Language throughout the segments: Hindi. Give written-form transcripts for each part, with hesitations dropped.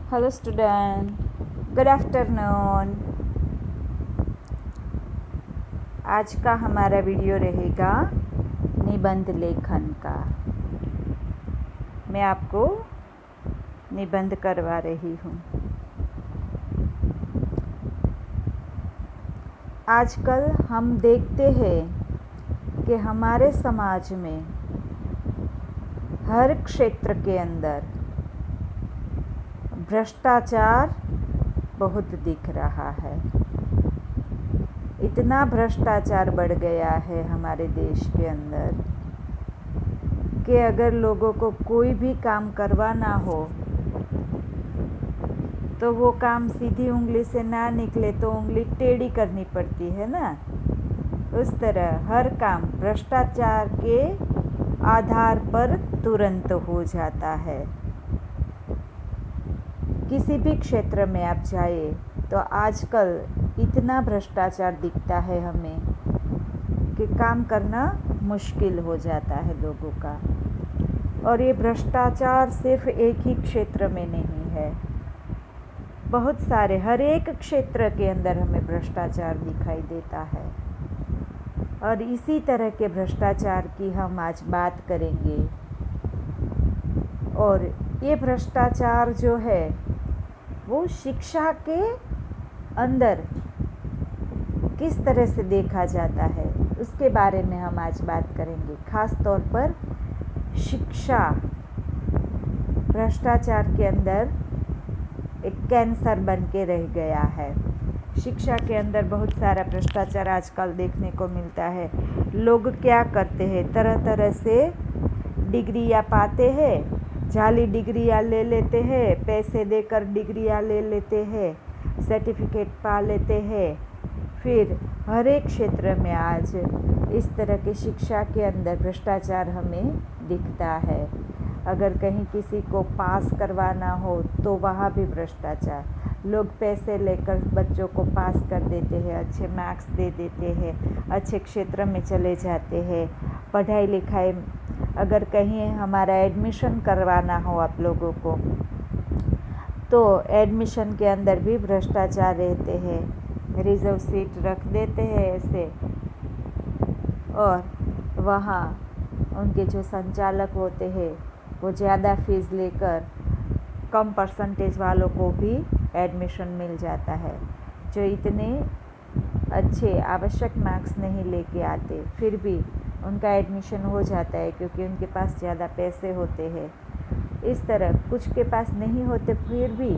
Hello student, good afternoon. आज का हमारा वीडियो रहेगा निबंध लेखन का। मैं आपको निबंध करवा रही हूँ। आजकल हम देखते हैं कि हमारे समाज में हर क्षेत्र के अंदर भ्रष्टाचार बहुत दिख रहा है। इतना भ्रष्टाचार बढ़ गया है हमारे देश के अंदर कि अगर लोगों को कोई भी काम करवाना हो तो वो काम सीधी उंगली से ना निकले तो उंगली टेढ़ी करनी पड़ती है ना। उस तरह हर काम भ्रष्टाचार के आधार पर तुरंत हो जाता है। किसी भी क्षेत्र में आप जाइए तो आजकल इतना भ्रष्टाचार दिखता है हमें कि काम करना मुश्किल हो जाता है लोगों का। और ये भ्रष्टाचार सिर्फ एक ही क्षेत्र में नहीं है, बहुत सारे हर एक क्षेत्र के अंदर हमें भ्रष्टाचार दिखाई देता है। और इसी तरह के भ्रष्टाचार की हम आज बात करेंगे। और ये भ्रष्टाचार जो है वो शिक्षा के अंदर किस तरह से देखा जाता है उसके बारे में हम आज बात करेंगे। खास तौर पर शिक्षा भ्रष्टाचार के अंदर एक कैंसर बन के रह गया है। शिक्षा के अंदर बहुत सारा भ्रष्टाचार आजकल देखने को मिलता है। लोग क्या करते हैं, तरह तरह से डिग्रियां पाते हैं, जाली डिग्रियां ले लेते हैं, पैसे देकर डिग्रियां ले लेते हैं, सर्टिफिकेट पा लेते हैं। फिर हर एक क्षेत्र में आज इस तरह की शिक्षा के अंदर भ्रष्टाचार हमें दिखता है। अगर कहीं किसी को पास करवाना हो तो वहाँ भी भ्रष्टाचार। लोग पैसे लेकर बच्चों को पास कर देते हैं, अच्छे मार्क्स दे देते हैं, अच्छे क्षेत्र में चले जाते हैं। पढ़ाई लिखाई अगर कहीं हमारा एडमिशन करवाना हो आप लोगों को तो एडमिशन के अंदर भी भ्रष्टाचार रहते हैं। रिजर्व सीट रख देते हैं ऐसे, और वहाँ उनके जो संचालक होते हैं वो ज़्यादा फीस लेकर कम परसेंटेज वालों को भी एडमिशन मिल जाता है, जो इतने अच्छे आवश्यक मार्क्स नहीं लेके आते फिर भी उनका एडमिशन हो जाता है क्योंकि उनके पास ज़्यादा पैसे होते हैं। इस तरह कुछ के पास नहीं होते फिर भी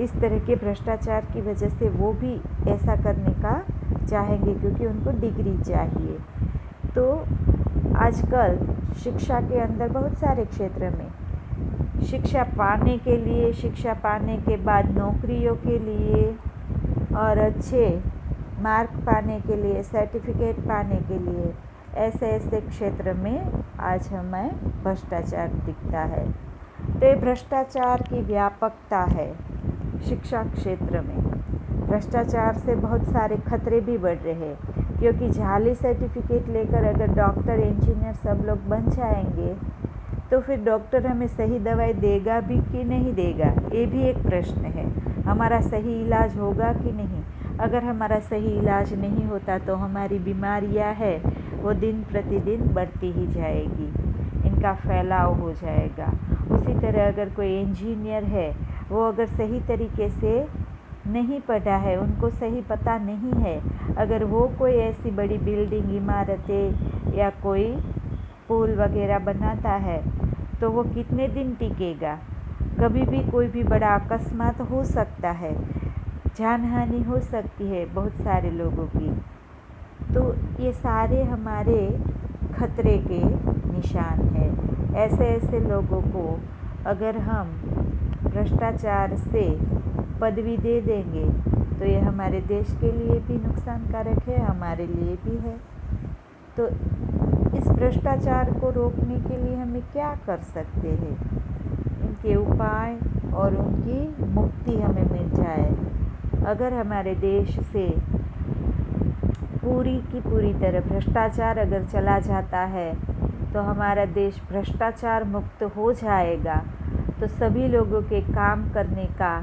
इस तरह के भ्रष्टाचार की वजह से वो भी ऐसा करने का चाहेंगे क्योंकि उनको डिग्री चाहिए। तो आजकल शिक्षा के अंदर बहुत सारे क्षेत्र में शिक्षा पाने के लिए, शिक्षा पाने के बाद नौकरियों के लिए और अच्छे मार्क पाने के लिए, सर्टिफिकेट पाने के लिए ऐसे ऐसे क्षेत्र में आज हमें भ्रष्टाचार दिखता है। तो ये भ्रष्टाचार की व्यापकता है शिक्षा क्षेत्र में। भ्रष्टाचार से बहुत सारे खतरे भी बढ़ रहे हैं क्योंकि जाली सर्टिफिकेट लेकर अगर डॉक्टर, इंजीनियर सब लोग बन जाएंगे तो फिर डॉक्टर हमें सही दवाई देगा भी कि नहीं देगा, ये भी एक प्रश्न है। हमारा सही इलाज होगा कि नहीं। अगर हमारा सही इलाज नहीं होता तो हमारी बीमारियां है वो दिन प्रतिदिन बढ़ती ही जाएगी, इनका फैलाव हो जाएगा। उसी तरह अगर कोई इंजीनियर है वो अगर सही तरीके से नहीं पढ़ा है, उनको सही पता नहीं है, अगर वो कोई ऐसी बड़ी बिल्डिंग, इमारतें या कोई पुल वगैरह बनाता है तो वो कितने दिन टिकेगा। कभी भी कोई भी बड़ा अकस्मात हो सकता है, जानहानि हो सकती है बहुत सारे लोगों की। तो ये सारे हमारे खतरे के निशान हैं। ऐसे ऐसे लोगों को अगर हम भ्रष्टाचार से पदवी दे देंगे तो ये हमारे देश के लिए भी नुकसानकारक है, हमारे लिए भी है। तो इस भ्रष्टाचार को रोकने के लिए हमें क्या कर सकते हैं, इनके उपाय और उनकी मुक्ति हमें मिल जाए। अगर हमारे देश से पूरी की पूरी तरह भ्रष्टाचार अगर चला जाता है तो हमारा देश भ्रष्टाचार मुक्त हो जाएगा। तो सभी लोगों के काम करने का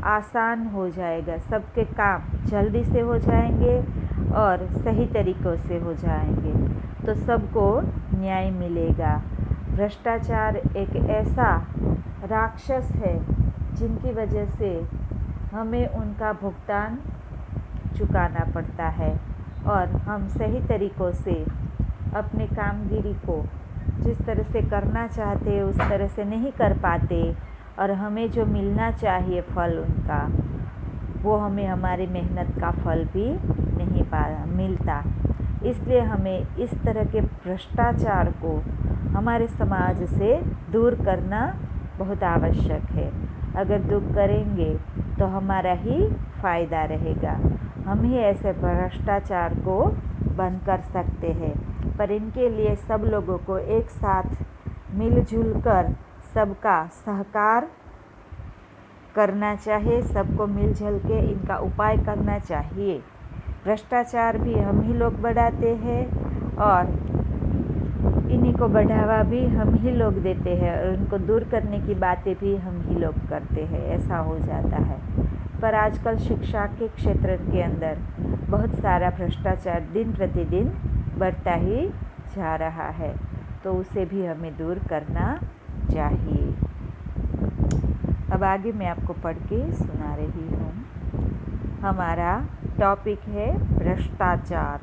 आसान हो जाएगा, सबके काम जल्दी से हो जाएंगे और सही तरीक़ों से हो जाएंगे, तो सबको न्याय मिलेगा। भ्रष्टाचार एक ऐसा राक्षस है जिनकी वजह से हमें उनका भुगतान चुकाना पड़ता है और हम सही तरीक़ों से अपने कामगिरी को जिस तरह से करना चाहते उस तरह से नहीं कर पाते और हमें जो मिलना चाहिए फल उनका, वो हमें हमारी मेहनत का फल भी नहीं मिलता। इसलिए हमें इस तरह के भ्रष्टाचार को हमारे समाज से दूर करना बहुत आवश्यक है। अगर दूर करेंगे तो हमारा ही फ़ायदा रहेगा। हम ही ऐसे भ्रष्टाचार को बंद कर सकते हैं, पर इनके लिए सब लोगों को एक साथ मिलजुल कर सबका सहकार करना चाहिए, सबको मिलजुल के इनका उपाय करना चाहिए। भ्रष्टाचार भी हम ही लोग बढ़ाते हैं और इन्हीं को बढ़ावा भी हम ही लोग देते हैं और उनको दूर करने की बातें भी हम ही लोग करते हैं, ऐसा हो जाता है। पर आजकल शिक्षा के क्षेत्र के अंदर बहुत सारा भ्रष्टाचार दिन प्रतिदिन बढ़ता ही जा रहा है, तो उसे भी हमें दूर करना चाहिए। अब आगे मैं आपको पढ़ के सुना रही हूँ। हमारा टॉपिक है भ्रष्टाचार,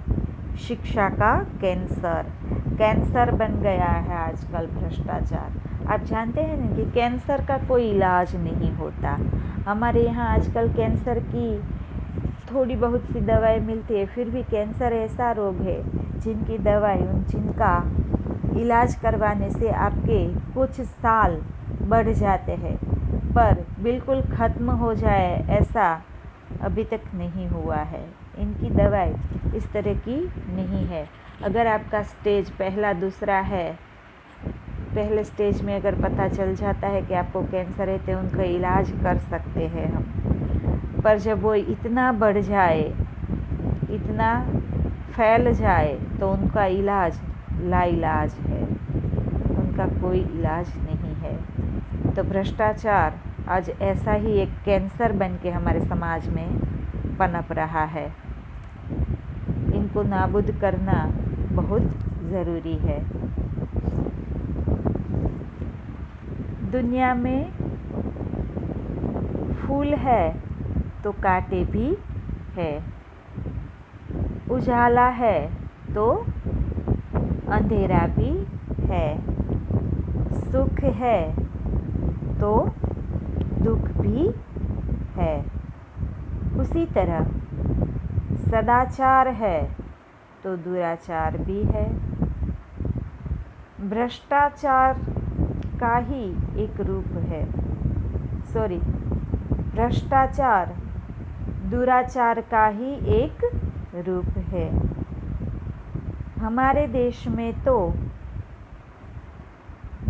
शिक्षा का कैंसर बन गया है आजकल भ्रष्टाचार। आप जानते हैं ना कि कैंसर का कोई इलाज नहीं होता। हमारे यहाँ आजकल कैंसर की थोड़ी बहुत सी दवाई मिलती है, फिर भी कैंसर ऐसा रोग है जिनकी दवाई जिनका इलाज करवाने से आपके कुछ साल बढ़ जाते हैं, पर बिल्कुल ख़त्म हो जाए ऐसा अभी तक नहीं हुआ है। इनकी दवाई इस तरह की नहीं है। अगर आपका स्टेज पहला दूसरा है, पहले स्टेज में अगर पता चल जाता है कि आपको कैंसर है तो उनका इलाज कर सकते हैं हम, पर जब वो इतना बढ़ जाए, इतना फैल जाए, तो उनका इलाज लाइलाज है, उनका कोई इलाज नहीं है। तो भ्रष्टाचार आज ऐसा ही एक कैंसर बन के हमारे समाज में पनप रहा है। इनको नाबूद करना बहुत ज़रूरी है। दुनिया में फूल है तो कांटे भी है, उजाला है तो अंधेरा भी है, सुख है तो दुख भी है। उसी तरह सदाचार है तो दुराचार भी है। भ्रष्टाचार का ही एक रूप है, भ्रष्टाचार दुराचार का ही एक रूप है। हमारे देश में तो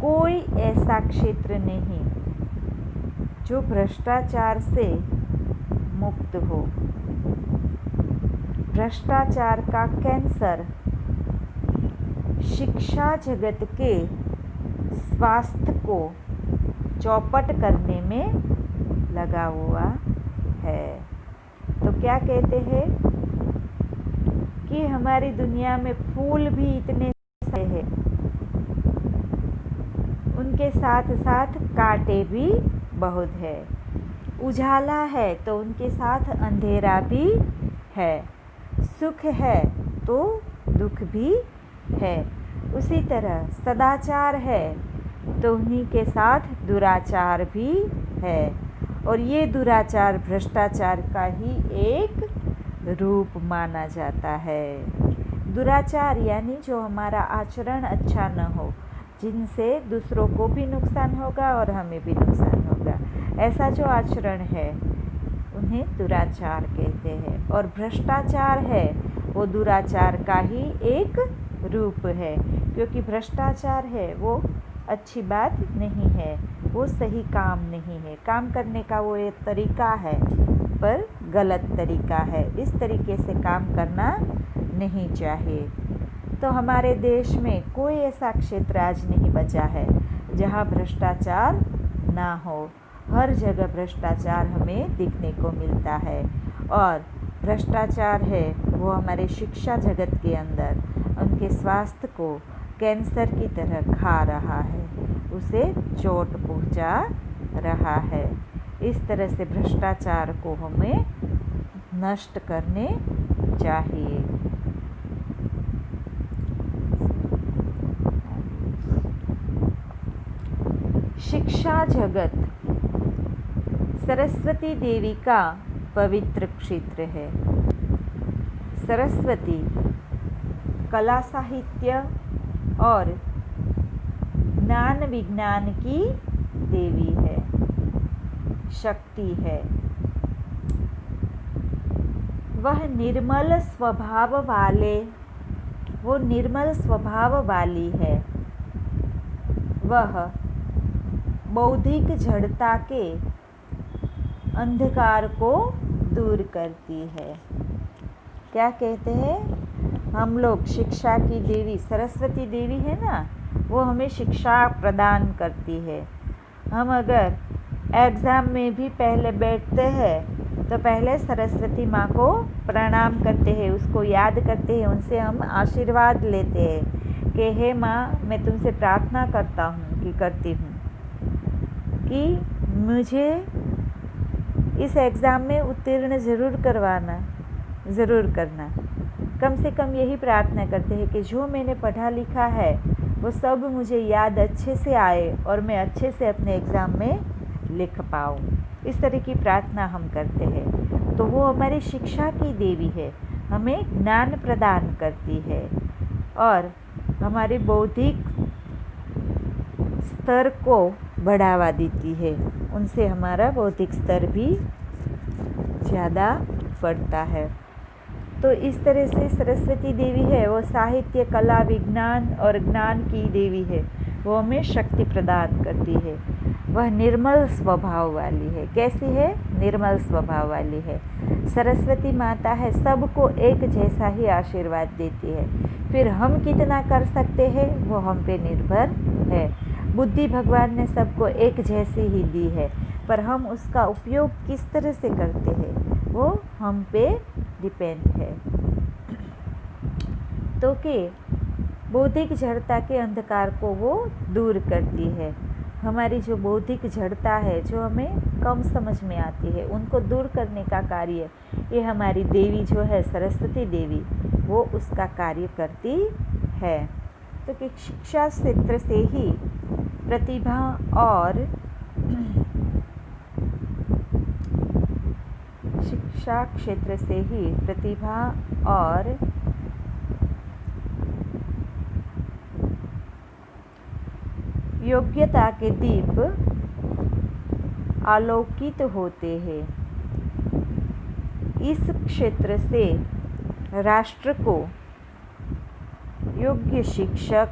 कोई ऐसा क्षेत्र नहीं जो भ्रष्टाचार से मुक्त हो। भ्रष्टाचार का कैंसर शिक्षा जगत के स्वास्थ्य को चौपट करने में लगा हुआ है। तो क्या कहते हैं कि हमारी दुनिया में फूल भी इतने सारे हैं, उनके साथ साथ कांटे भी बहुत है। उजाला है तो उनके साथ अंधेरा भी है, सुख है तो दुख भी है। उसी तरह सदाचार है तो उन्हीं के साथ दुराचार भी है, और ये दुराचार भ्रष्टाचार का ही एक रूप माना जाता है। दुराचार यानी जो हमारा आचरण अच्छा न हो, जिनसे दूसरों को भी नुकसान होगा और हमें भी नुकसान होगा, ऐसा जो आचरण है उन्हें दुराचार कहते हैं। और भ्रष्टाचार है वो दुराचार का ही एक रूप है, क्योंकि भ्रष्टाचार है वो अच्छी बात नहीं है, वो सही काम नहीं है। काम करने का वो एक तरीका है, पर गलत तरीका है। इस तरीके से काम करना नहीं चाहिए। तो हमारे देश में कोई ऐसा क्षेत्र आज नहीं बचा है जहाँ भ्रष्टाचार ना हो। हर जगह भ्रष्टाचार हमें दिखने को मिलता है, और भ्रष्टाचार है वो हमारे शिक्षा जगत के अंदर उनके स्वास्थ्य को कैंसर की तरह खा रहा है, उसे चोट पहुंचा रहा है। इस तरह से भ्रष्टाचार को हमें नष्ट करने चाहिए। शिक्षा जगत सरस्वती देवी का पवित्र क्षेत्र है। सरस्वती कला साहित्य और ज्ञान विज्ञान की देवी है, शक्ति है। वह निर्मल स्वभाव वाली है। वह बौद्धिक जड़ता के अंधकार को दूर करती है। क्या कहते हैं हम लोग, शिक्षा की देवी सरस्वती देवी है ना, वो हमें शिक्षा प्रदान करती है। हम अगर एग्ज़ाम में भी पहले बैठते हैं तो पहले सरस्वती माँ को प्रणाम करते हैं, उसको याद करते हैं, उनसे हम आशीर्वाद लेते हैं कि हे माँ, मैं तुमसे प्रार्थना करती हूँ कि मुझे इस एग्ज़ाम में उत्तीर्ण ज़रूर करना। कम से कम यही प्रार्थना करते हैं कि जो मैंने पढ़ा लिखा है वो सब मुझे याद अच्छे से आए और मैं अच्छे से अपने एग्ज़ाम में लिख पाऊँ। इस तरह की प्रार्थना हम करते हैं। तो वो हमारी शिक्षा की देवी है, हमें ज्ञान प्रदान करती है और हमारे बौद्धिक स्तर को बढ़ावा देती है। उनसे हमारा बौद्धिक स्तर भी ज़्यादा बढ़ता है। तो इस तरह से सरस्वती देवी है वो साहित्य, कला, विज्ञान और ज्ञान की देवी है। वो हमें शक्ति प्रदान करती है। वह निर्मल स्वभाव वाली है। कैसी है? निर्मल स्वभाव वाली है। सरस्वती माता है, सबको एक जैसा ही आशीर्वाद देती है। फिर हम कितना कर सकते हैं वो हम पे निर्भर है। बुद्धि भगवान ने सबको एक जैसी ही दी है, पर हम उसका उपयोग किस तरह से करते हैं वो हम पे डिपेंड है। तो कि बौद्धिक जड़ता के अंधकार को वो दूर करती है। हमारी जो बौद्धिक जड़ता है, जो हमें कम समझ में आती है, उनको दूर करने का कार्य ये हमारी देवी जो है सरस्वती देवी, वो उसका कार्य करती है। तो कि शिक्षा क्षेत्र से ही प्रतिभा और शिक्षा क्षेत्र से ही प्रतिभा और योग्यता के दीप आलोकित होते हैं। इस क्षेत्र से राष्ट्र को योग्य शिक्षक,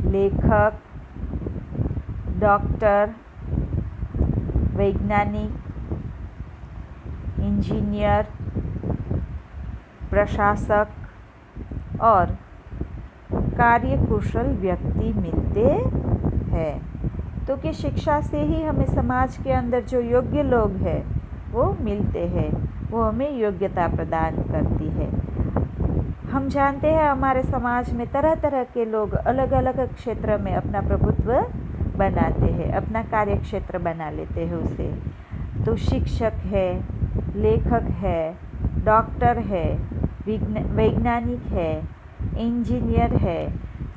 लेखक, डॉक्टर, वैज्ञानिक, इंजीनियर, प्रशासक और कार्यकुशल व्यक्ति मिलते हैं। तो कि शिक्षा से ही हमें समाज के अंदर जो योग्य लोग हैं वो मिलते हैं, वो हमें योग्यता प्रदान करती है। हम जानते हैं हमारे समाज में तरह तरह के लोग अलग अलग क्षेत्र में अपना प्रभुत्व बनाते हैं, अपना कार्य क्षेत्र बना लेते हैं उसे। तो शिक्षक है, लेखक है, डॉक्टर है, वैज्ञानिक है, इंजीनियर है।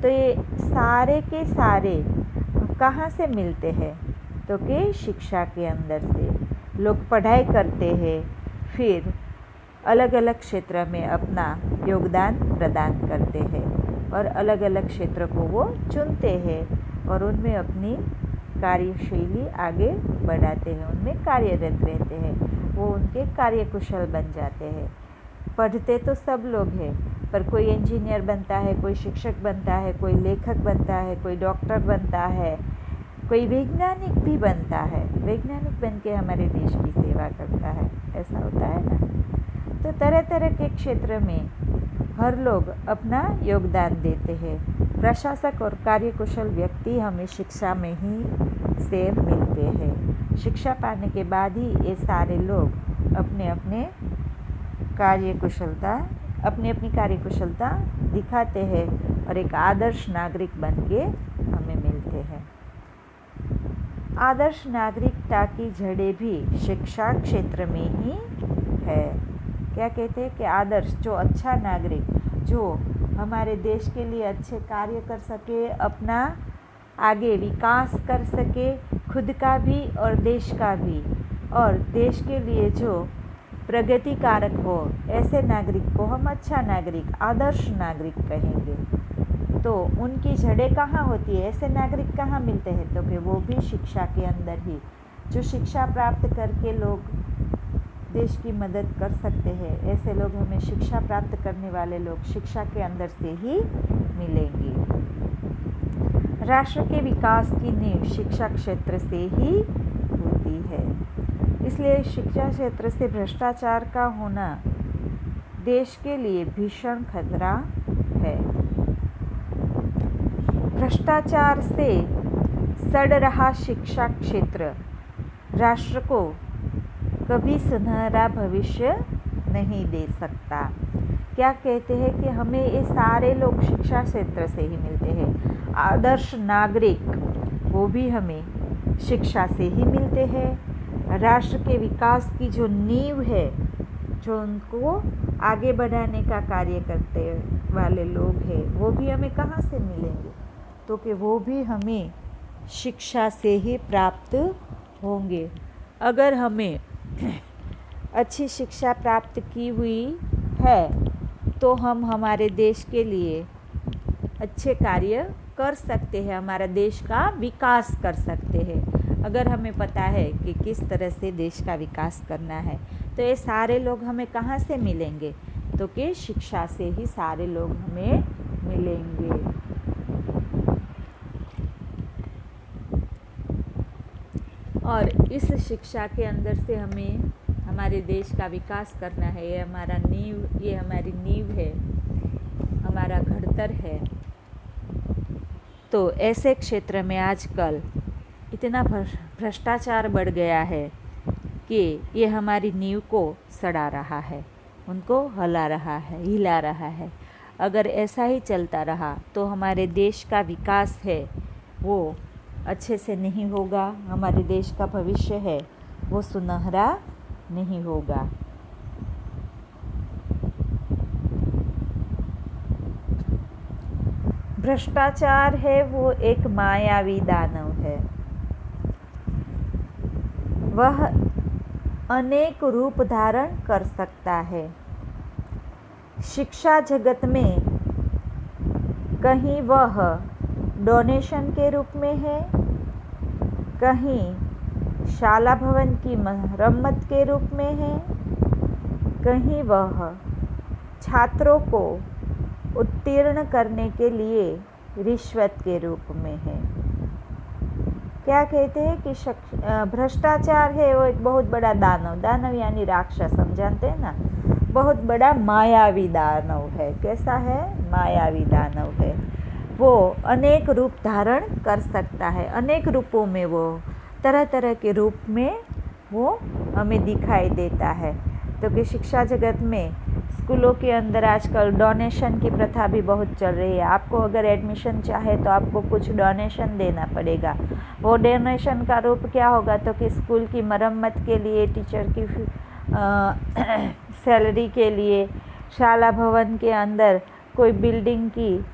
तो ये सारे के सारे कहाँ से मिलते हैं? तो कि शिक्षा के अंदर से लोग पढ़ाई करते हैं, फिर अलग अलग क्षेत्र में अपना योगदान प्रदान करते हैं और अलग अलग क्षेत्र को वो चुनते हैं और उनमें अपनी कार्यशैली आगे बढ़ाते हैं, उनमें कार्यरत रहते हैं, वो उनके कार्यकुशल बन जाते हैं। पढ़ते तो सब लोग हैं, पर कोई इंजीनियर बनता है, कोई शिक्षक बनता है, कोई लेखक बनता है, कोई डॉक्टर बनता है, कोई वैज्ञानिक भी बनता है। वैज्ञानिक बन के हमारे देश की सेवा करता है, ऐसा होता है ना। तो तरह तरह के क्षेत्र में हर लोग अपना योगदान देते हैं। प्रशासक और कार्यकुशल व्यक्ति हमें शिक्षा में ही से मिलते हैं। शिक्षा पाने के बाद ही ये सारे लोग अपने अपनी कार्यकुशलता दिखाते हैं और एक आदर्श नागरिक बन के हमें मिलते हैं। आदर्श नागरिकता की जड़ें भी शिक्षा क्षेत्र में ही है। क्या कहते हैं कि आदर्श, जो अच्छा नागरिक, जो हमारे देश के लिए अच्छे कार्य कर सके, अपना आगे विकास कर सके, खुद का भी और देश का भी, और देश के लिए जो प्रगति कारक हो, ऐसे नागरिक को हम अच्छा नागरिक, आदर्श नागरिक कहेंगे। तो उनकी जड़ें कहाँ होती है, ऐसे नागरिक कहाँ मिलते हैं, तो कि वो भी शिक्षा के अंदर ही, जो शिक्षा प्राप्त करके लोग देश की मदद कर सकते हैं, ऐसे लोग हमें शिक्षा प्राप्त करने वाले लोग शिक्षा के अंदर से ही मिलेंगे। राष्ट्र के विकास की नींव शिक्षा क्षेत्र से ही होती है। इसलिए शिक्षा क्षेत्र से भ्रष्टाचार का होना देश के लिए भीषण खतरा है। भ्रष्टाचार से सड़ रहा शिक्षा क्षेत्र राष्ट्र को कभी सुनहरा भविष्य नहीं दे सकता। क्या कहते हैं कि हमें ये सारे लोग शिक्षा क्षेत्र से ही मिलते हैं। आदर्श नागरिक, वो भी हमें शिक्षा से ही मिलते हैं। राष्ट्र के विकास की जो नींव है, जो उनको आगे बढ़ाने का कार्य करते वाले लोग हैं, वो भी हमें कहाँ से मिलेंगे, तो कि वो भी हमें शिक्षा से ही प्राप्त होंगे। अगर हमें अच्छी शिक्षा प्राप्त की हुई है तो हम हमारे देश के लिए अच्छे कार्य कर सकते हैं, हमारा देश का विकास कर सकते हैं। अगर हमें पता है कि किस तरह से देश का विकास करना है, तो ये सारे लोग हमें कहाँ से मिलेंगे, तो कि शिक्षा से ही सारे लोग हमें मिलेंगे। और इस शिक्षा के अंदर से हमें हमारे देश का विकास करना है। ये हमारी नींव है, हमारा घड़तर है। तो ऐसे क्षेत्र में आजकल इतना भ्रष्टाचार बढ़ गया है कि ये हमारी नींव को सड़ा रहा है, उनको हिला रहा है। अगर ऐसा ही चलता रहा तो हमारे देश का विकास है वो अच्छे से नहीं होगा, हमारे देश का भविष्य है वो सुनहरा नहीं होगा। भ्रष्टाचार है वो एक मायावी दानव है। वह अनेक रूप धारण कर सकता है। शिक्षा जगत में कहीं वह डोनेशन के रूप में है, कहीं शाला भवन की मरम्मत के रूप में है, कहीं वह छात्रों को उत्तीर्ण करने के लिए रिश्वत के रूप में है। क्या कहते हैं कि भ्रष्टाचार है वो एक बहुत बड़ा दानव यानी राक्षस, हम जानते हैं ना, बहुत बड़ा मायावी दानव है। कैसा है? मायावी दानव है। वो अनेक रूप धारण कर सकता है, अनेक रूपों में, वो तरह तरह के रूप में वो हमें दिखाई देता है। तो कि शिक्षा जगत में स्कूलों के अंदर आजकल डोनेशन की प्रथा भी बहुत चल रही है। आपको अगर एडमिशन चाहे तो आपको कुछ डोनेशन देना पड़ेगा। वो डोनेशन का रूप क्या होगा, तो कि स्कूल की मरम्मत के लिए, टीचर की सैलरी के लिए, शाला भवन के अंदर कोई बिल्डिंग की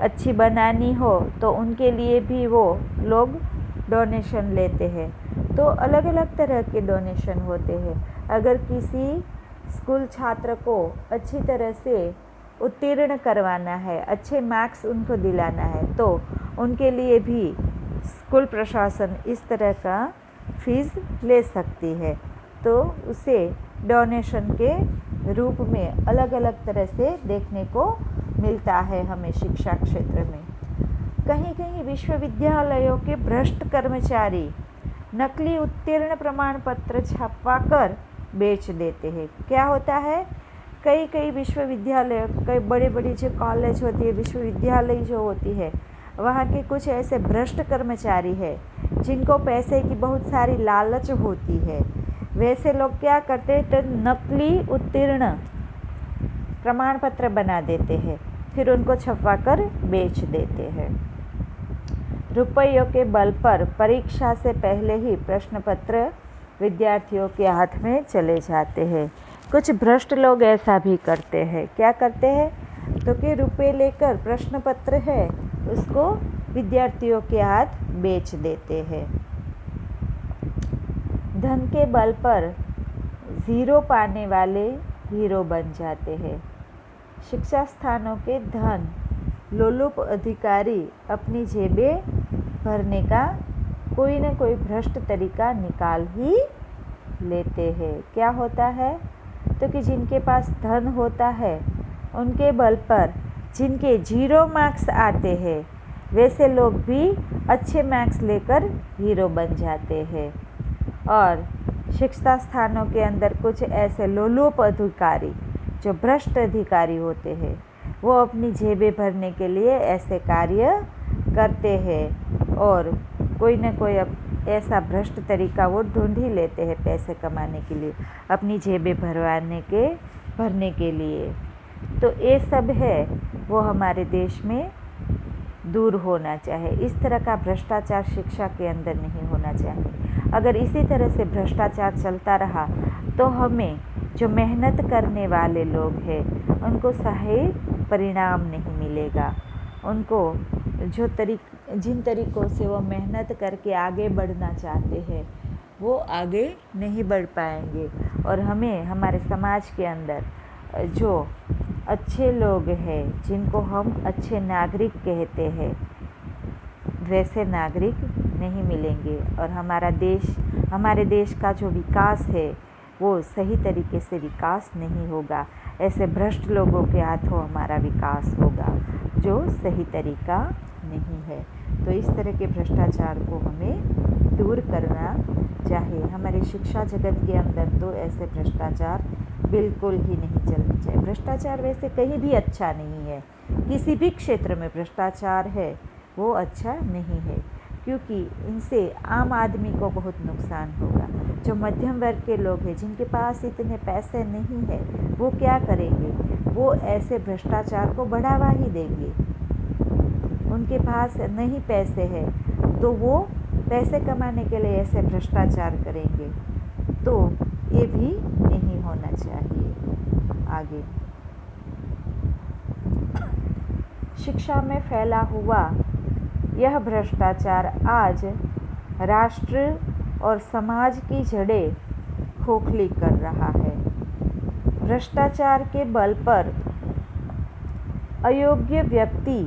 अच्छी बनानी हो तो उनके लिए भी वो लोग डोनेशन लेते हैं। तो अलग अलग तरह के डोनेशन होते हैं। अगर किसी स्कूल छात्र को अच्छी तरह से उत्तीर्ण करवाना है, अच्छे मार्क्स उनको दिलाना है, तो उनके लिए भी स्कूल प्रशासन इस तरह का फीस ले सकती है। तो उसे डोनेशन के रूप में अलग अलग तरह से देखने को मिलता है हमें शिक्षा क्षेत्र में। कहीं कहीं विश्वविद्यालयों के भ्रष्ट कर्मचारी नकली उत्तीर्ण प्रमाण पत्र छपवा कर बेच देते हैं। क्या होता है, कई विश्वविद्यालय, कई बड़े बड़ी जो कॉलेज होती है, विश्वविद्यालय जो होती है, वहाँ के कुछ ऐसे भ्रष्ट कर्मचारी है जिनको पैसे की बहुत सारी लालच होती है, वैसे लोग क्या करते हैं, तो नकली उत्तीर्ण प्रमाण पत्र बना देते हैं, फिर उनको छपवा कर बेच देते हैं। रुपयों के बल पर परीक्षा से पहले ही प्रश्न पत्र विद्यार्थियों के हाथ में चले जाते हैं। कुछ भ्रष्ट लोग ऐसा भी करते हैं। क्या करते हैं, तो कि रुपए लेकर प्रश्न पत्र है उसको विद्यार्थियों के हाथ बेच देते हैं। धन के बल पर जीरो पाने वाले हीरो बन जाते हैं। शिक्षा स्थानों के धन लोलुप अधिकारी अपनी जेबें भरने का कोई न कोई भ्रष्ट तरीका निकाल ही लेते हैं। क्या होता है, तो कि जिनके पास धन होता है उनके बल पर जिनके 0 मार्क्स आते हैं वैसे लोग भी अच्छे मार्क्स लेकर हीरो बन जाते हैं। और शिक्षा स्थानों के अंदर कुछ ऐसे लोलुप अधिकारी जो भ्रष्ट अधिकारी होते हैं वो अपनी जेबें भरने के लिए ऐसे कार्य करते हैं और कोई न कोई ऐसा भ्रष्ट तरीका वो ढूंढ ही लेते हैं पैसे कमाने के लिए, अपनी जेबें भरने के लिए। तो ये सब है वो हमारे देश में दूर होना चाहिए। इस तरह का भ्रष्टाचार शिक्षा के अंदर नहीं होना चाहिए। अगर इसी तरह से भ्रष्टाचार चलता रहा तो हमें जो मेहनत करने वाले लोग हैं उनको सही परिणाम नहीं मिलेगा। उनको जिन तरीक़ों से वो मेहनत करके आगे बढ़ना चाहते हैं वो आगे नहीं बढ़ पाएंगे। और हमें हमारे समाज के अंदर जो अच्छे लोग हैं जिनको हम अच्छे नागरिक कहते हैं वैसे नागरिक नहीं मिलेंगे और हमारे देश का जो विकास है वो सही तरीके से विकास नहीं होगा। ऐसे भ्रष्ट लोगों के हाथों हमारा विकास होगा जो सही तरीका नहीं है। तो इस तरह के भ्रष्टाचार को हमें दूर करना चाहिए। हमारे शिक्षा जगत के अंदर तो ऐसे भ्रष्टाचार बिल्कुल ही नहीं चलने चाहिए। भ्रष्टाचार वैसे कहीं भी अच्छा नहीं है, किसी भी क्षेत्र में भ्रष्टाचार है वो अच्छा नहीं है, क्योंकि इनसे आम आदमी को बहुत नुकसान होगा। जो मध्यम वर्ग के लोग हैं जिनके पास इतने पैसे नहीं है वो क्या करेंगे, वो ऐसे भ्रष्टाचार को बढ़ावा ही देंगे। उनके पास नहीं पैसे है तो वो पैसे कमाने के लिए ऐसे भ्रष्टाचार करेंगे, तो ये भी नहीं होना चाहिए। आगे शिक्षा में फैला हुआ यह भ्रष्टाचार आज राष्ट्र और समाज की जड़ें खोखली कर रहा है। भ्रष्टाचार के बल पर अयोग्य व्यक्ति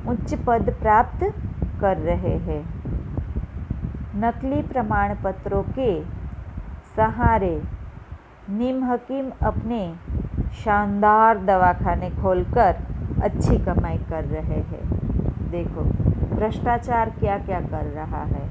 उच्च पद प्राप्त कर रहे हैं। नकली प्रमाण पत्रों के सहारे नीम हकीम अपने शानदार दवाखाने खोलकर अच्छी कमाई कर रहे हैं। देखो भ्रष्टाचार क्या क्या कर रहा है।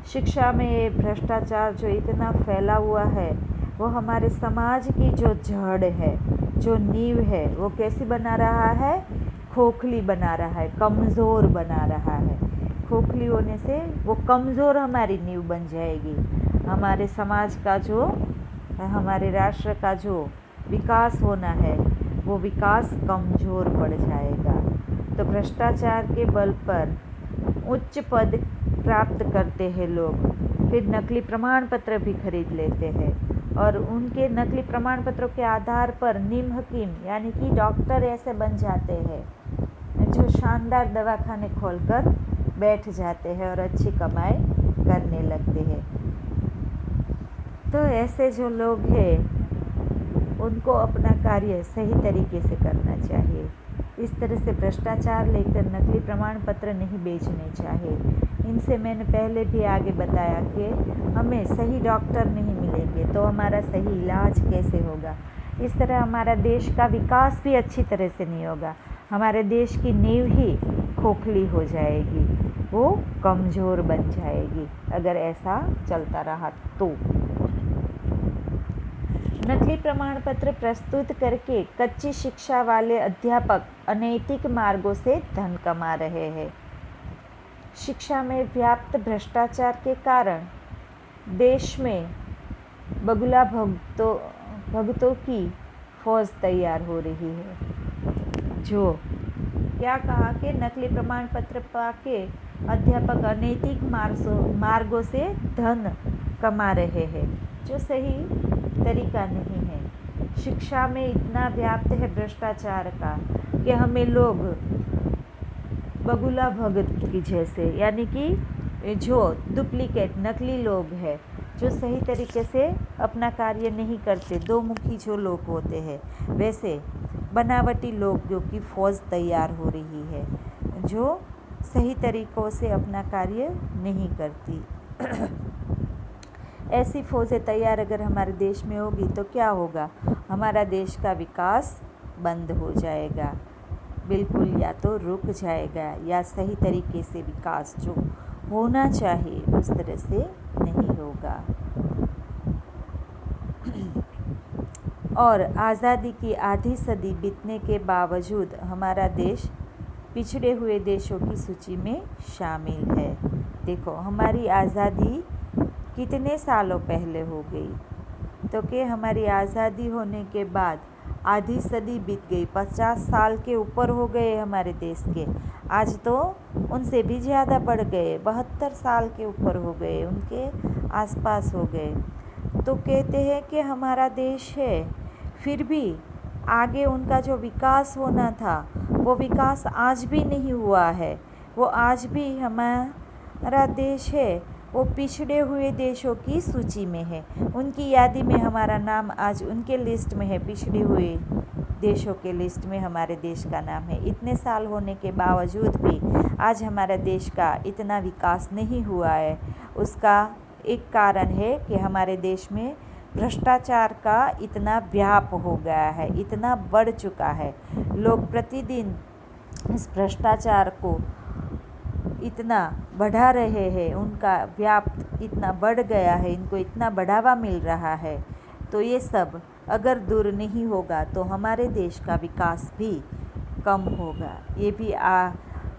शिक्षा में ये भ्रष्टाचार जो इतना फैला हुआ है वो हमारे समाज की जो जड़ है, जो नींव है, वो कैसी बना रहा है, खोखली बना रहा है, कमज़ोर बना रहा है। खोखली होने से वो कमज़ोर हमारी नींव बन जाएगी। हमारे समाज का जो, हमारे राष्ट्र का जो विकास होना है वो विकास कमज़ोर पड़ जाएगा। तो भ्रष्टाचार के बल पर उच्च पद प्राप्त करते हैं लोग, फिर नकली प्रमाण पत्र भी खरीद लेते हैं और उनके नकली प्रमाण पत्रों के आधार पर नीम हकीम यानी कि डॉक्टर ऐसे बन जाते हैं जो शानदार दवाखाने खोलकर बैठ जाते हैं और अच्छी कमाई करने लगते हैं। तो ऐसे जो लोग हैं उनको अपना कार्य सही तरीके से करना चाहिए। इस तरह से भ्रष्टाचार लेकर नकली प्रमाण पत्र नहीं बेचने चाहिए। इनसे मैंने पहले भी आगे बताया कि हमें सही डॉक्टर नहीं मिलेंगे तो हमारा सही इलाज कैसे होगा। इस तरह हमारा देश का विकास भी अच्छी तरह से नहीं होगा। हमारे देश की नींव ही खोखली हो जाएगी, वो कमज़ोर बन जाएगी अगर ऐसा चलता रहा तो। नकली प्रमाण पत्र प्रस्तुत करके कच्ची शिक्षा वाले अध्यापक अनैतिक मार्गों से धन कमा रहे हैं। शिक्षा में व्याप्त भ्रष्टाचार के कारण देश में बगुला भगतों की फौज तैयार हो रही है। जो क्या कहा कि नकली प्रमाण पत्र पाके अध्यापक अनैतिक मार्गों से धन कमा रहे हैं, जो सही तरीका नहीं है। शिक्षा में इतना व्याप्त है भ्रष्टाचार का कि हमें लोग बगुला भगत की जैसे, यानी कि जो डुप्लीकेट नकली लोग हैं, जो सही तरीके से अपना कार्य नहीं करते, दो मुखी जो लोग होते हैं, वैसे बनावटी लोग जो कि फौज तैयार हो रही है, जो सही तरीक़ों से अपना कार्य नहीं करती। ऐसी फौजें तैयार अगर हमारे देश में होगी तो क्या होगा? हमारा देश का विकास बंद हो जाएगा, बिल्कुल, या तो रुक जाएगा, या सही तरीके से विकास जो होना चाहिए उस तरह से नहीं होगा। और आज़ादी की आधी सदी बीतने के बावजूद हमारा देश पिछड़े हुए देशों की सूची में शामिल है। देखो, हमारी आज़ादी कितने सालों पहले हो गई, तो कि हमारी आज़ादी होने के बाद आधी सदी बीत गई, 50 साल के ऊपर हो गए हमारे देश के। आज तो उनसे भी ज़्यादा बढ़ गए, 72 साल के ऊपर हो गए, उनके आसपास हो गए। तो कहते हैं कि हमारा देश है, फिर भी आगे उनका जो विकास होना था वो विकास आज भी नहीं हुआ है। वो आज भी हमारा देश है, वो पिछड़े हुए देशों की सूची में है। उनकी यादी में हमारा नाम आज उनके लिस्ट में है, पिछड़े हुए देशों के लिस्ट में हमारे देश का नाम है। इतने साल होने के बावजूद भी आज हमारे देश का इतना विकास नहीं हुआ है। उसका एक कारण है कि हमारे देश में भ्रष्टाचार का इतना व्याप हो गया है, इतना बढ़ चुका है। लोग प्रतिदिन इस भ्रष्टाचार को इतना बढ़ा रहे हैं, उनका व्याप इतना बढ़ गया है, इनको इतना बढ़ावा मिल रहा है। तो ये सब अगर दूर नहीं होगा तो हमारे देश का विकास भी कम होगा। ये भी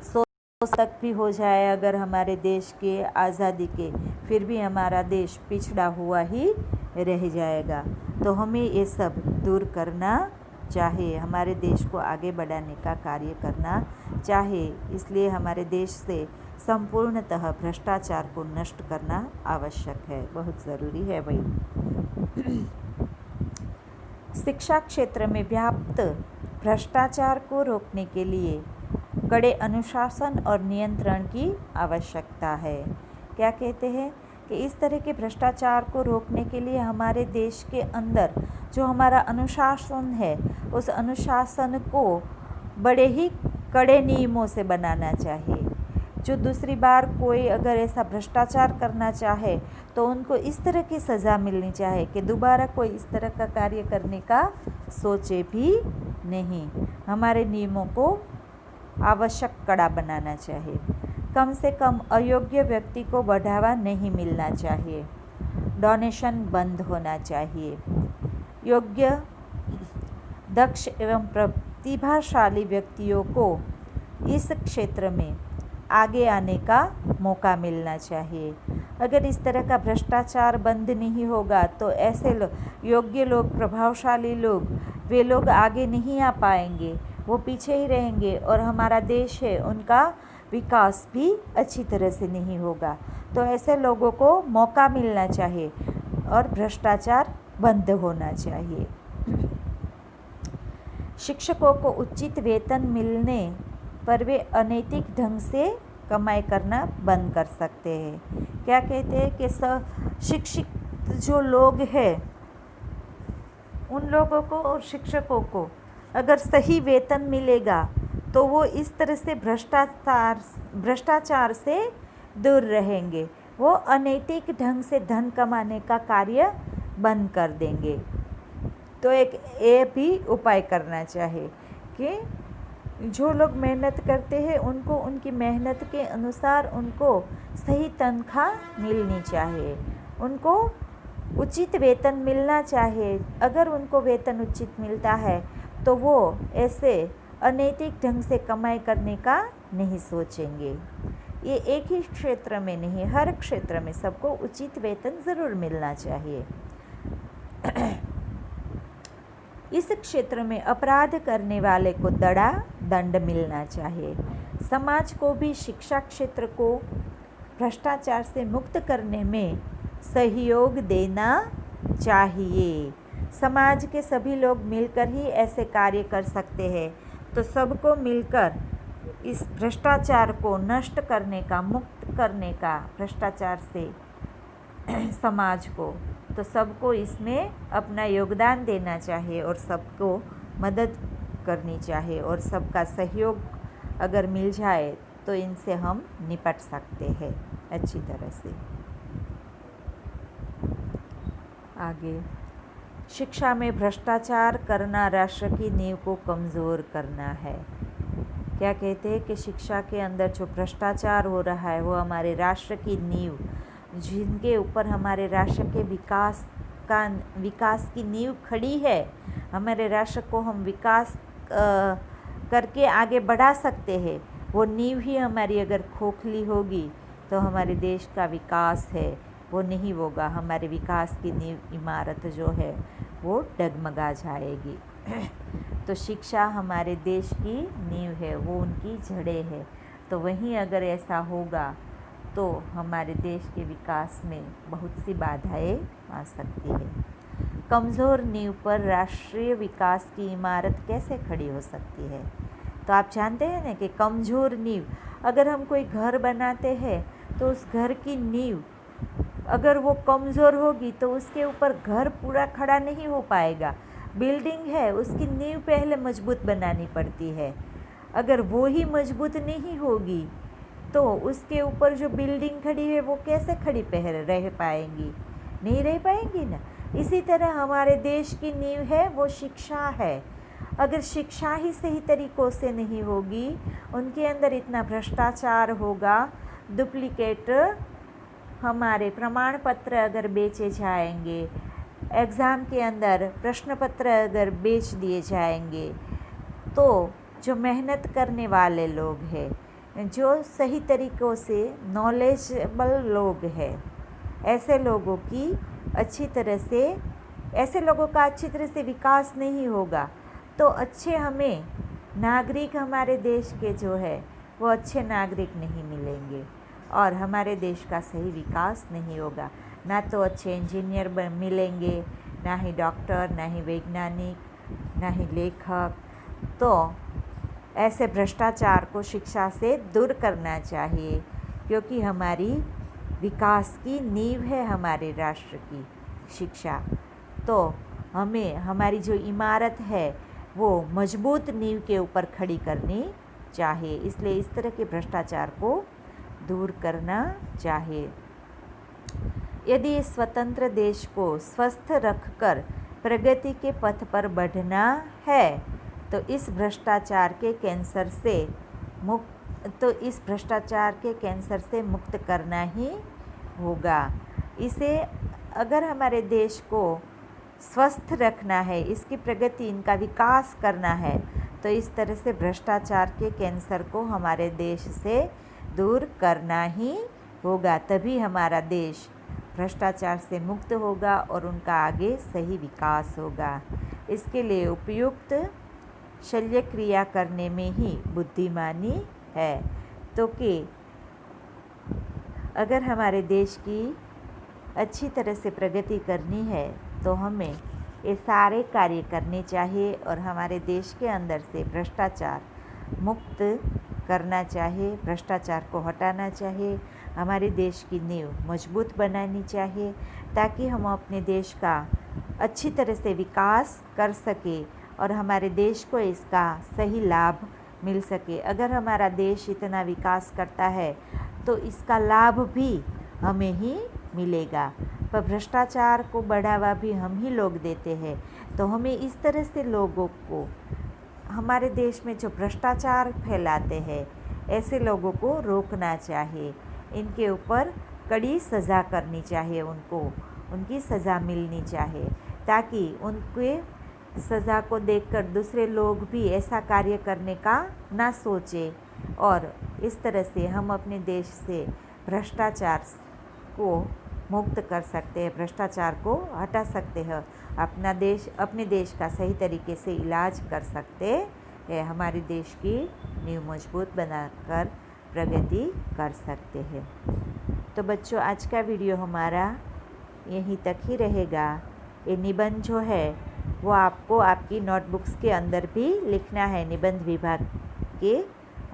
सोच तक भी हो जाए अगर हमारे देश के आज़ादी के, फिर भी हमारा देश पिछड़ा हुआ ही रह जाएगा। तो हमें ये सब दूर करना चाहिए, हमारे देश को आगे बढ़ाने का कार्य करना चाहिए। इसलिए हमारे देश से संपूर्णतः भ्रष्टाचार को नष्ट करना आवश्यक है, बहुत ज़रूरी है भाई। शिक्षा क्षेत्र में व्याप्त भ्रष्टाचार को रोकने के लिए कड़े अनुशासन और नियंत्रण की आवश्यकता है। क्या कहते हैं कि इस तरह के भ्रष्टाचार को रोकने के लिए हमारे देश के अंदर जो हमारा अनुशासन है, उस अनुशासन को बड़े ही कड़े नियमों से बनाना चाहिए। जो दूसरी बार कोई अगर ऐसा भ्रष्टाचार करना चाहे तो उनको इस तरह की सज़ा मिलनी चाहिए कि दोबारा कोई इस तरह का कार्य करने का सोचे भी नहीं। हमारे नियमों को आवश्यक कड़ा बनाना चाहिए। कम से कम अयोग्य व्यक्ति को बढ़ावा नहीं मिलना चाहिए। डोनेशन बंद होना चाहिए। योग्य, दक्ष एवं प्रतिभाशाली व्यक्तियों को इस क्षेत्र में आगे आने का मौका मिलना चाहिए। अगर इस तरह का भ्रष्टाचार बंद नहीं होगा तो ऐसे योग्य लोग, प्रभावशाली लोग, वे लोग आगे नहीं आ पाएंगे, वो पीछे ही रहेंगे और हमारा देश है उनका विकास भी अच्छी तरह से नहीं होगा। तो ऐसे लोगों को मौका मिलना चाहिए और भ्रष्टाचार बंद होना चाहिए। शिक्षकों को उचित वेतन मिलने पर वे अनैतिक ढंग से कमाई करना बंद कर सकते हैं। क्या कहते हैं कि शिक्षित जो लोग हैं उन लोगों को और शिक्षकों को अगर सही वेतन मिलेगा तो वो इस तरह से भ्रष्टाचार से दूर रहेंगे, वो अनैतिक ढंग से धन कमाने का कार्य बंद कर देंगे। तो एक ये भी उपाय करना चाहिए कि जो लोग मेहनत करते हैं उनको उनकी मेहनत के अनुसार उनको सही तनख्वाह मिलनी चाहिए, उनको उचित वेतन मिलना चाहिए। अगर उनको वेतन उचित मिलता है तो वो ऐसे अनैतिक ढंग से कमाई करने का नहीं सोचेंगे। ये एक ही क्षेत्र में नहीं, हर क्षेत्र में सबको उचित वेतन ज़रूर मिलना चाहिए। इस क्षेत्र में अपराध करने वाले को दंड मिलना चाहिए। समाज को भी शिक्षा क्षेत्र को भ्रष्टाचार से मुक्त करने में सहयोग देना चाहिए। समाज के सभी लोग मिलकर ही ऐसे कार्य कर सकते हैं। तो सबको मिलकर इस भ्रष्टाचार को नष्ट करने का, मुक्त करने का भ्रष्टाचार से समाज को, तो सबको इसमें अपना योगदान देना चाहिए और सबको मदद करनी चाहिए, और सबका सहयोग अगर मिल जाए तो इनसे हम निपट सकते हैं अच्छी तरह से। आगे, शिक्षा में भ्रष्टाचार करना राष्ट्र की नींव को कमज़ोर करना है। क्या कहते हैं कि शिक्षा के अंदर जो भ्रष्टाचार हो रहा है वो हमारे राष्ट्र की नींव, जिनके ऊपर हमारे राष्ट्र के विकास की नींव खड़ी है, हमारे राष्ट्र को हम विकास करके आगे बढ़ा सकते हैं, वो नींव ही हमारी अगर खोखली होगी तो हमारे देश का विकास है वो नहीं होगा। हमारे विकास की नींव, इमारत जो है वो डगमगा जाएगी। तो शिक्षा हमारे देश की नींव है, वो उनकी जड़ें है। तो वहीं अगर ऐसा होगा तो हमारे देश के विकास में बहुत सी बाधाएं आ सकती है। कमज़ोर नींव पर राष्ट्रीय विकास की इमारत कैसे खड़ी हो सकती है? तो आप जानते हैं ना कि कमज़ोर नींव, अगर हम कोई घर बनाते हैं तो उस घर की नींव अगर वो कमज़ोर होगी तो उसके ऊपर घर पूरा खड़ा नहीं हो पाएगा। बिल्डिंग है, उसकी नींव पहले मजबूत बनानी पड़ती है। अगर वो ही मजबूत नहीं होगी तो उसके ऊपर जो बिल्डिंग खड़ी है वो कैसे खड़ी रह पाएंगी? नहीं रह पाएंगी ना। इसी तरह हमारे देश की नींव है वो शिक्षा है। अगर शिक्षा ही सही तरीक़ों से नहीं होगी, उनके अंदर इतना भ्रष्टाचार होगा, डुप्लीकेट हमारे प्रमाण पत्र अगर बेचे जाएंगे, एग्ज़ाम के अंदर प्रश्न पत्र अगर बेच दिए जाएंगे, तो जो मेहनत करने वाले लोग हैं, जो सही तरीक़ों से नॉलेजेबल लोग हैं, ऐसे लोगों का अच्छी तरह से विकास नहीं होगा, तो अच्छे हमें नागरिक हमारे देश के जो है वो अच्छे नागरिक नहीं मिलेंगे और हमारे देश का सही विकास नहीं होगा। ना तो अच्छे इंजीनियर मिलेंगे, ना ही डॉक्टर, ना ही वैज्ञानिक, ना ही लेखक। तो ऐसे भ्रष्टाचार को शिक्षा से दूर करना चाहिए, क्योंकि हमारी विकास की नींव है हमारे राष्ट्र की शिक्षा। तो हमें हमारी जो इमारत है वो मजबूत नींव के ऊपर खड़ी करनी चाहिए। इसलिए इस तरह के भ्रष्टाचार को दूर करना चाहिए। यदि स्वतंत्र देश को स्वस्थ रखकर प्रगति के पथ पर बढ़ना है तो इस भ्रष्टाचार के कैंसर से मुक्त करना ही होगा। इसे अगर हमारे देश को स्वस्थ रखना है, इसकी प्रगति, इनका विकास करना है, तो इस तरह से भ्रष्टाचार के कैंसर को हमारे देश से दूर करना ही होगा। तभी हमारा देश भ्रष्टाचार से मुक्त होगा और उनका आगे सही विकास होगा। इसके लिए उपयुक्त शल्य क्रिया करने में ही बुद्धिमानी है। तो कि अगर हमारे देश की अच्छी तरह से प्रगति करनी है तो हमें ये सारे कार्य करने चाहिए और हमारे देश के अंदर से भ्रष्टाचार मुक्त करना चाहिए, भ्रष्टाचार को हटाना चाहिए, हमारे देश की नींव मजबूत बनानी चाहिए, ताकि हम अपने देश का अच्छी तरह से विकास कर सके और हमारे देश को इसका सही लाभ मिल सके। अगर हमारा देश इतना विकास करता है तो इसका लाभ भी हमें ही मिलेगा, पर भ्रष्टाचार को बढ़ावा भी हम ही लोग देते हैं। तो हमें इस तरह से लोगों को, हमारे देश में जो भ्रष्टाचार फैलाते हैं, ऐसे लोगों को रोकना चाहिए। इनके ऊपर कड़ी सज़ा करनी चाहिए, उनकी सज़ा मिलनी चाहिए, ताकि उनके सज़ा को देखकर दूसरे लोग भी ऐसा कार्य करने का ना सोचें और इस तरह से हम अपने देश से भ्रष्टाचार को मुक्त कर सकते हैं, भ्रष्टाचार को हटा सकते हैं, अपने देश का सही तरीके से इलाज कर सकते हैं, हमारे देश की नींव मजबूत बनाकर प्रगति कर सकते हैं। तो बच्चों, आज का वीडियो हमारा यहीं तक ही रहेगा। ये निबंध जो है वो आपको आपकी नोटबुक्स के अंदर भी लिखना है, निबंध विभाग के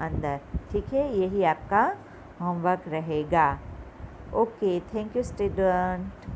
अंदर, ठीक है। यही आपका होमवर्क रहेगा। Okay, thank you student.